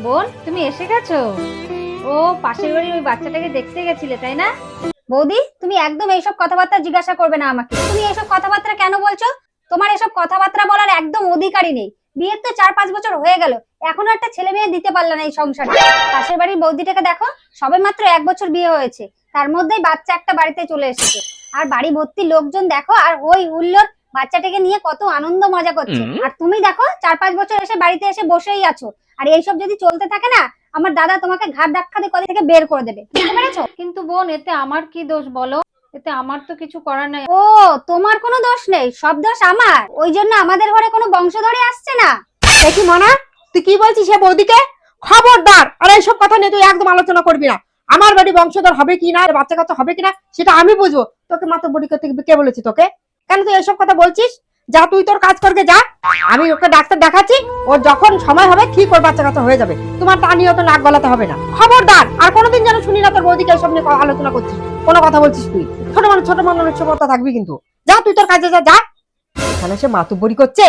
বোন, তুমি এসে গেছো? ও, পাশের বাড়ির ওই বাচ্চাটাকে দেখতে গেছিলে তাই না? বৌদি, তুমি একদম এইসব কথাবার্তা জিজ্ঞাসা করবে না আমাকে। তুমি এইসব কথাবার্তা কেন বলছো? তোমার এসব কথাবার্তা বলার একদম অধিকারই নেই। বিয়ের তো 4-5 বছর হয়ে গেল, এখনো একটা ছেলে মেয়ে দিতে পারলে না এই সংসারে। পাশের বাড়ির বৌদিটাকে দেখো, সবে মাত্র 1 বছর বিয়ে হয়েছে, তার মধ্যেই বাচ্চা একটা বাড়িতে চলে এসেছে। আর বাড়ি ভর্তি লোকজন দেখো, আর ওই হুল্লোড়, বাচ্চাটাকে নিয়ে কত আনন্দ মজা করছে। আর তুমি দেখো 4-5 বছর এসে বাড়িতে এসে বসেই আছো। আর এইসব যদি চলতে থাকে না, আমার দাদা তোমাকে ঘাট ধাক্কা দিয়ে কলেজ থেকে বের করে দেবে, বুঝতে পেরেছো? কিন্তু বোন, এতে আমার কি দোষ বলো? এতে আমার তো কিছু করার নাই। ও, তোমার কোনো দোষ নেই, সব দোষ আমার। ওই জন্য আমাদের ঘরে কোনো বংশধরে আসছে না। দেখি মনা, তুই কি বলছিস সে বৌদিকে? খবরদার, আর এইসব কথা নিয়ে তুই একদম আলোচনা করবি না। আমার বাড়ি বংশধর হবে কিনা, বাচ্চা কাচ্চা হবে কিনা সেটা আমি বুঝবো। তোকে মাত্র বডি করতে কে বলেছি তোকে? কেন তুই এসব কথা বলছিস? যা, তুই তোর কাজ করকে যা। আমি ওকে ডাক্তার দেখাচ্ছি, ওর যখন সময় হবে ঠিক ওর বাচ্চা কাচ্চা হয়ে যাবে। তোমার তা নিয়ে তো নাক গলাতে হবে না। খবরদার, আর কোনোদিন যেন শুনি না তোর বৌদিকে এসব নিয়ে আলোচনা করছিস, কোনো কথা বলছিস তুই। ছোট মানুষ ছোট মানুষের কথা থাকবি কিন্তু। যা, তুই তোর কাজে যা যা। এখানে সে মাতুব্বরি করছে।